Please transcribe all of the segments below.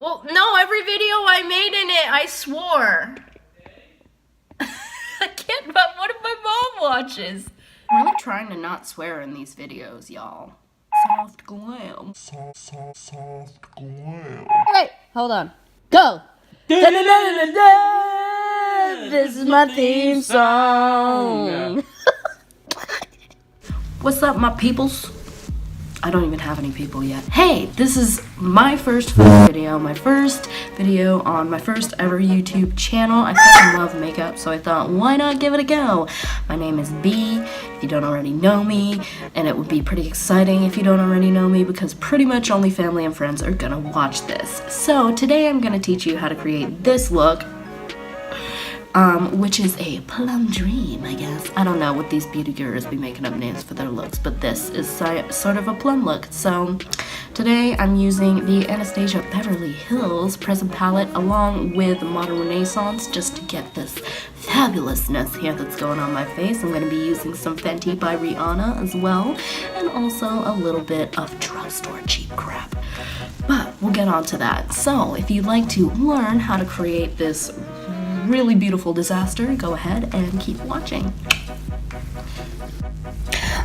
Well, no, every video I made in it, I swore. I can't, but what if my mom watches? I'm really trying to not swear in these videos, y'all. Soft glam. Soft glam. Alright, hold on. Go! This is my theme song. What's up, my peoples? I don't even have any people yet. Hey, this is my first video, my first video on my first ever YouTube channel. I fucking love makeup, so I thought, why not give it a go? My name is B, if you don't already know me, and it would be pretty exciting if you don't already know me because pretty much only family and friends are gonna watch this. So today I'm gonna teach you how to create this look, which is a plum dream, I guess. I don't know what these beauty gurus be making up names for their looks, but this is sort of a plum look. So today I'm using the Anastasia Beverly Hills Present Palette along with Modern Renaissance just to get this fabulousness here that's going on my face. I'm going to be using some Fenty by Rihanna as well, and also a little bit of drugstore cheap crap. But we'll get on to that. So if you'd like to learn how to create this really beautiful disaster, go ahead and keep watching.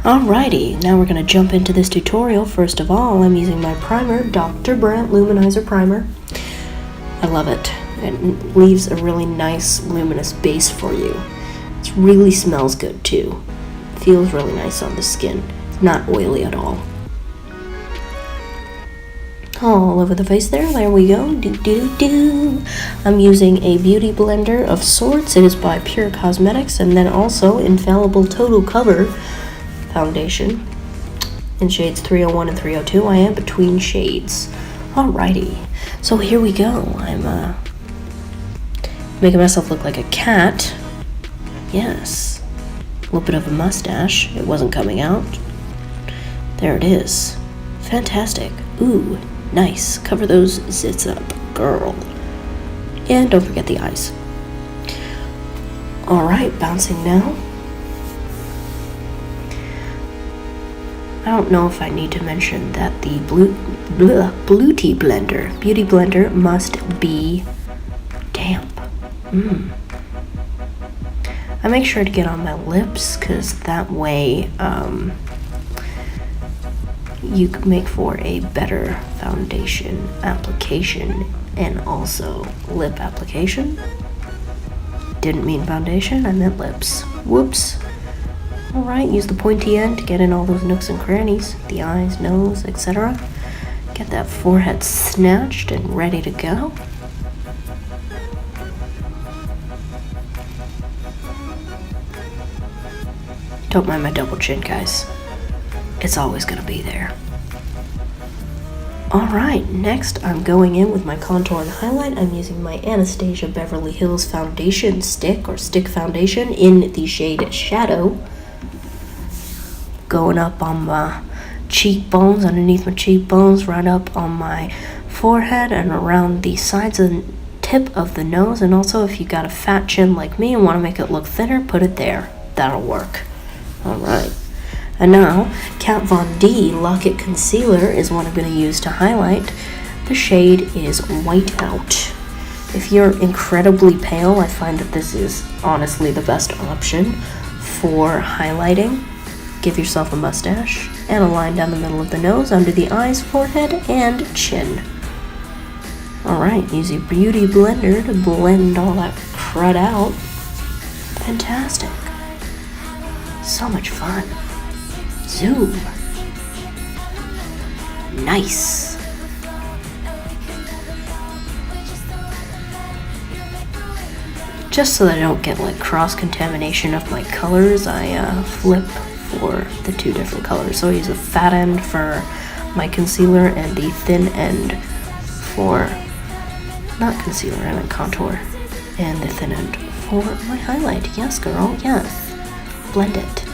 Alrighty, now we're going to jump into this tutorial. First of all, I'm using my primer, Dr. Brandt Luminizer Primer. I love it. It leaves a really nice luminous base for you. It really smells good too. Feels really nice on the skin. It's not oily at all. All over the face there we go. I'm using a beauty blender of sorts. It is by Pure Cosmetics, and then also Infallible Total Cover foundation in shades 301 and 302. I am between shades. Alrighty, so here we go. I'm making myself look like a cat. Yes, a little bit of a mustache. It wasn't coming out. There it is. Fantastic. Ooh. Nice. Cover those zits up, girl. And don't forget the eyes. Alright, bouncing now. I don't know if I need to mention that the beauty blender must be damp. I make sure to get on my lips because that way you can make for a better foundation application and also lip application. Didn't mean foundation, I meant lips. Whoops. Alright, use the pointy end to get in all those nooks and crannies, the eyes, nose, etc. Get that forehead snatched and ready to go. Don't mind my double chin, guys. It's always gonna be there. Alright, next I'm going in with my contour and highlight. I'm using my Anastasia Beverly Hills foundation stick, or stick foundation, in the shade Shadow. Going up on my cheekbones, underneath my cheekbones, right up on my forehead and around the sides and tip of the nose. And also if you got a fat chin like me and want to make it look thinner, put it there. That'll work. Alright. And now, Kat Von D Lock-It Concealer is what I'm going to use to highlight. The shade is White Out. If you're incredibly pale, I find that this is honestly the best option for highlighting. Give yourself a mustache and a line down the middle of the nose, under the eyes, forehead, and chin. Alright, use your beauty blender to blend all that crud out. Fantastic. So much fun. Zoom. Nice. Just so that I don't get like cross-contamination of my colors, I flip for the two different colors. So I use a fat end for my concealer and the thin end for, not concealer, I meant contour, and the thin end for my highlight. Yes, girl, yes. Blend it.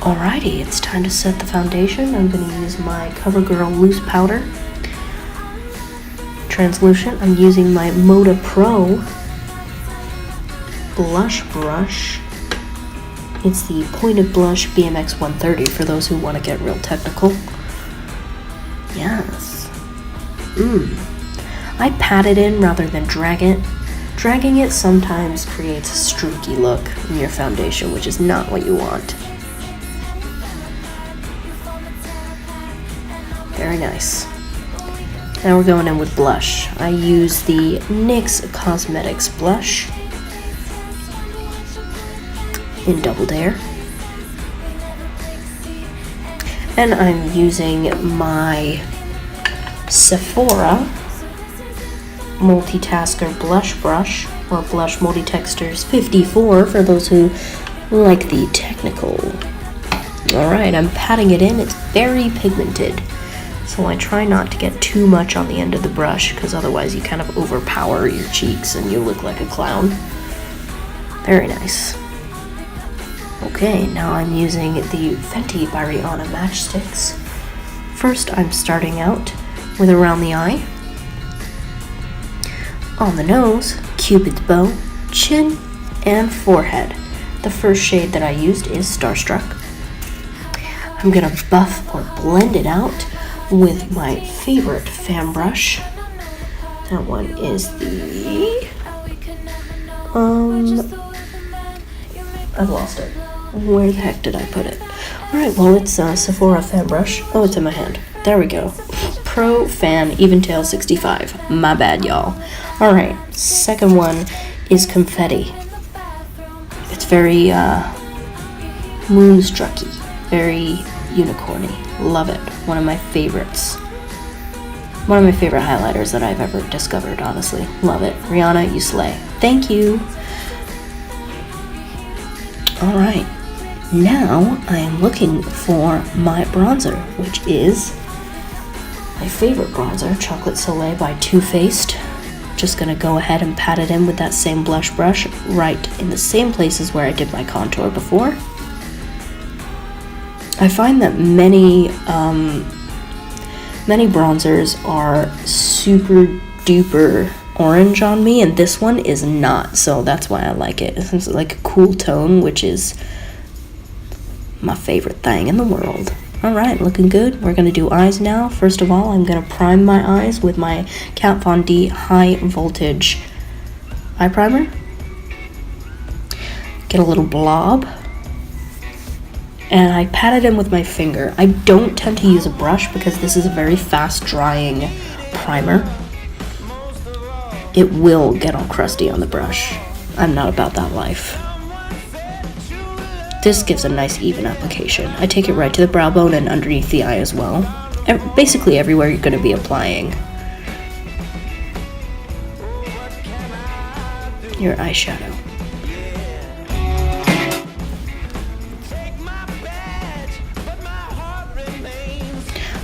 Alrighty, it's time to set the foundation. I'm going to use my CoverGirl Loose Powder. Translucent, I'm using my Moda Pro blush brush. It's the Pointed Blush BMX 130 for those who want to get real technical. Yes. I pat it in rather than drag it. Dragging it sometimes creates a streaky look in your foundation, which is not what you want. Very nice. Now we're going in with blush. I use the NYX Cosmetics blush in Double Dare. And I'm using my Sephora Multitasker Blush Brush, or Blush Multi-Textures 54 for those who like the technical. Alright, I'm patting it in. It's very pigmented, so I try not to get too much on the end of the brush, because otherwise you kind of overpower your cheeks and you look like a clown. Very nice. Okay, now I'm using the Fenty by Rihanna matchsticks. First, I'm starting out with around the eye, on the nose, Cupid's bow, chin, and forehead. The first shade that I used is Starstruck. I'm gonna buff or blend it out with my favorite fan brush. That one is the I've lost it. Where the heck did I put it? Alright, well, it's Sephora fan brush. Oh, it's in my hand. There we go. Pro Fan Eventail 65. My bad, y'all. Alright, second one is Confetti. It's very moonstrucky, very unicorny. Love it. One of my favorites. One of my favorite highlighters that I've ever discovered, honestly. Love it. Rihanna, you slay. Thank you. Alright, now I am looking for my bronzer, which is my favorite bronzer, Chocolate Soleil by Too Faced. Just gonna go ahead and pat it in with that same blush brush right in the same places where I did my contour before. I find that many bronzers are super duper orange on me, and this one is not, so that's why I like it. It's like a cool tone, which is my favorite thing in the world. Alright, looking good. We're gonna do eyes now. First of all, I'm gonna prime my eyes with my Kat Von D High Voltage Eye Primer. Get a little blob, and I pat it in with my finger. I don't tend to use a brush because this is a very fast drying primer. It will get all crusty on the brush. I'm not about that life. This gives a nice even application. I take it right to the brow bone and underneath the eye as well. Basically everywhere you're going to be applying your eyeshadow.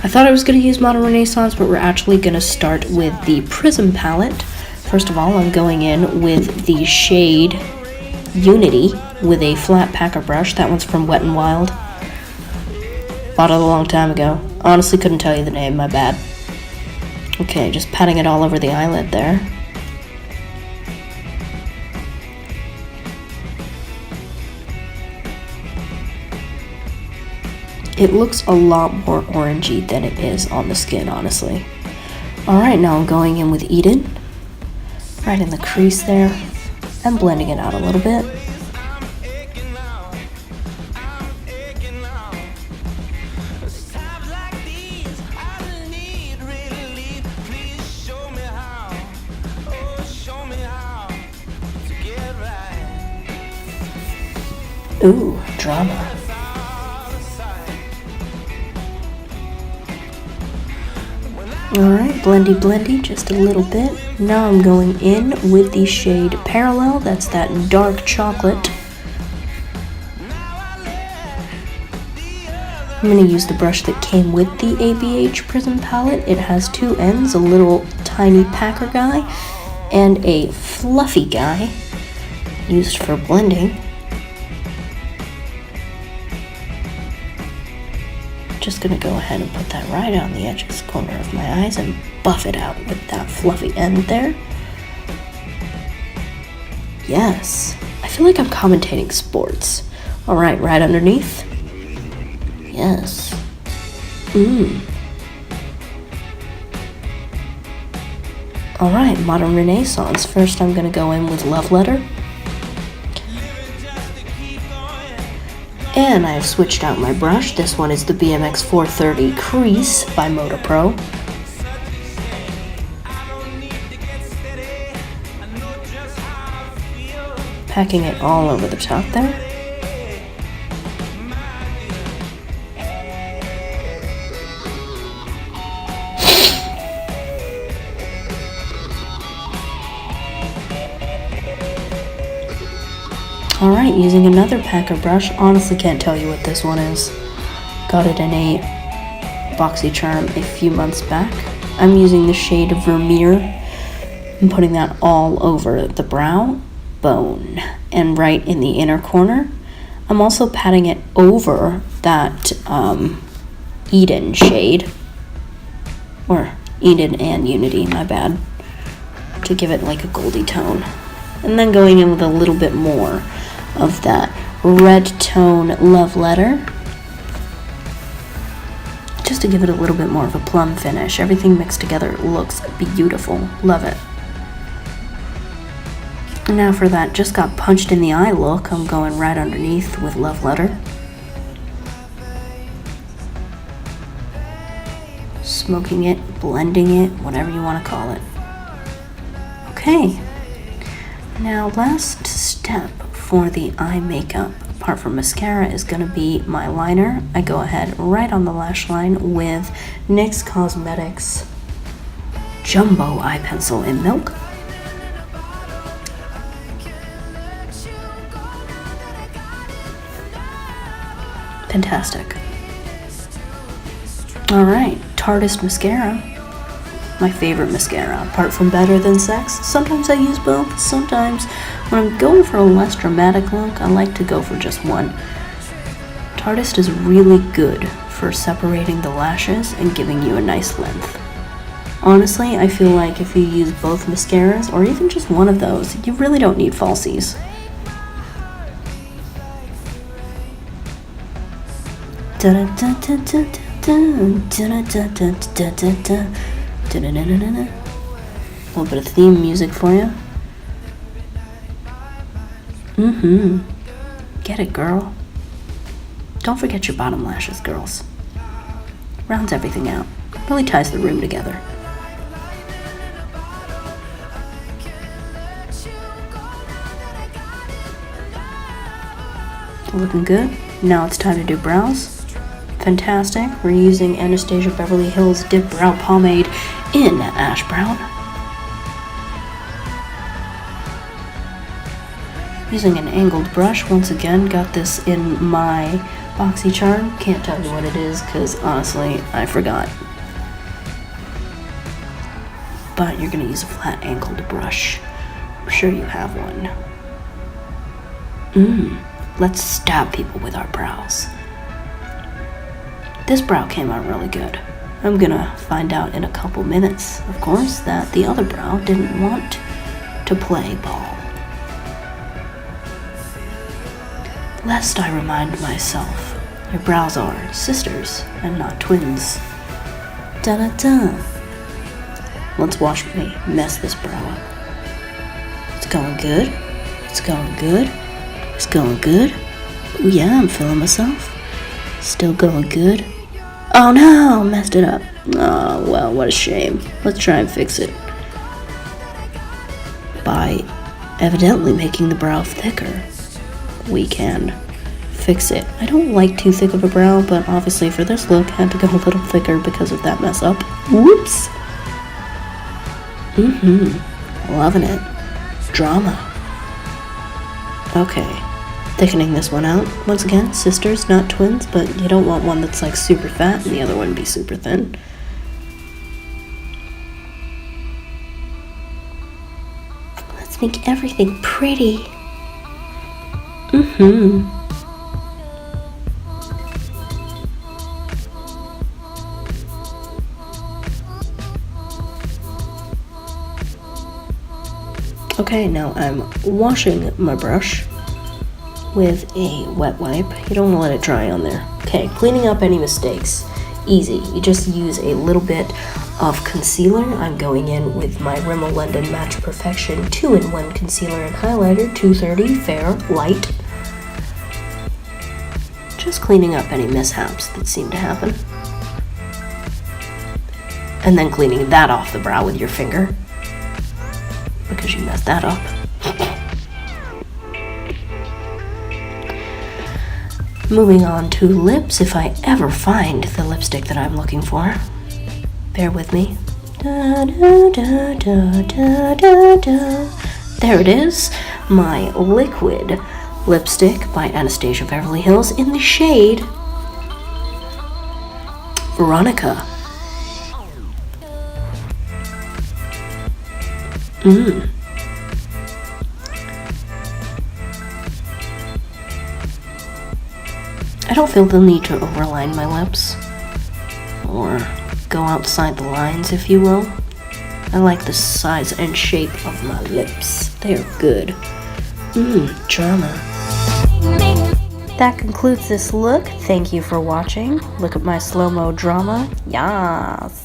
I thought I was going to use Modern Renaissance, but we're actually going to start with the Prism palette. First of all, I'm going in with the shade Unity with a flat packer brush. That one's from Wet n Wild. Bought it a long time ago. Honestly, couldn't tell you the name, my bad. Okay, just patting it all over the eyelid there. It looks a lot more orangey than it is on the skin, honestly. Alright, now I'm going in with Eden. Right in the crease there, and blending it out a little bit. Ooh, drama. Alright, blendy blendy, just a little bit. Now I'm going in with the shade Parallel, that's that dark chocolate. I'm going to use the brush that came with the ABH Prism palette. It has two ends, a little tiny packer guy and a fluffy guy used for blending. Just gonna go ahead and put that right on the edges corner of my eyes and buff it out with that fluffy end there. Yes, I feel like I'm commentating sports. Alright, right underneath. Yes. Alright, Modern Renaissance. First I'm gonna go in with Love Letter. And I've switched out my brush. This one is the BMX 430 Crease by Moto Pro. Packing it all over the top there. Alright, using another packer brush. Honestly can't tell you what this one is. Got it in a BoxyCharm a few months back. I'm using the shade Vermeer. I'm putting that all over the brow bone and right in the inner corner. I'm also patting it over that Eden shade. Or Eden and Unity, my bad. To give it like a goldy tone. And then going in with a little bit more of that red tone Love Letter, just to give it a little bit more of a plum finish. Everything mixed together looks beautiful. Love it. And now for that just got punched in the eye look, I'm going right underneath with Love Letter. Smoking it, blending it, whatever you want to call it. Okay. Now last step for the eye makeup, apart from mascara, is going to be my liner. I go ahead right on the lash line with NYX Cosmetics Jumbo Eye Pencil in Milk. Fantastic. Alright, Tarteist Mascara. My favorite mascara, apart from Better Than Sex. Sometimes I use both. Sometimes when I'm going for a less dramatic look, I like to go for just one. Tarteist is really good for separating the lashes and giving you a nice length. Honestly, I feel like if you use both mascaras, or even just one of those, you really don't need falsies. A little bit of theme music for you. Get it, girl. Don't forget your bottom lashes, girls. Rounds everything out. Really ties the room together. Looking good. Now it's time to do brows. Fantastic. We're using Anastasia Beverly Hills Dip Brow Pomade in Ash Brown. Using an angled brush, once again, got this in my BoxyCharm. Can't tell you what it is, because honestly, I forgot. But you're going to use a flat angled brush. I'm sure you have one. Let's stab people with our brows. This brow came out really good. I'm gonna find out in a couple minutes, of course, that the other brow didn't want to play ball. Lest I remind myself, your brows are sisters and not twins. Da-da-da. Let's watch me mess this brow up. It's going good. It's going good. It's going good. Ooh, yeah, I'm feeling myself. Still going good. Oh no, messed it up. Oh, well, what a shame. Let's try and fix it. By evidently making the brow thicker, we can fix it. I don't like too thick of a brow, but obviously for this look, I had to go a little thicker because of that mess up. Whoops. Loving it. Drama. Okay. Thickening this one out. Once again, sisters, not twins, but you don't want one that's like super fat and the other one be super thin. Let's make everything pretty. Okay, now I'm washing my brush with a wet wipe. You don't want to let it dry on there. Okay, cleaning up any mistakes. Easy. You just use a little bit of concealer. I'm going in with my Rimmel London Match Perfection 2-in-1 concealer and highlighter, 230 Fair Light. Just cleaning up any mishaps that seem to happen. And then cleaning that off the brow with your finger, because you messed that up. Moving on to lips, if I ever find the lipstick that I'm looking for. Bear with me. Da, da, da, da, da, da, da. There it is, my liquid lipstick by Anastasia Beverly Hills in the shade Veronica. I don't feel the need to overline my lips, or go outside the lines, if you will. I like the size and shape of my lips. They are good. Drama. That concludes this look. Thank you for watching. Look at my slow-mo drama. Yas.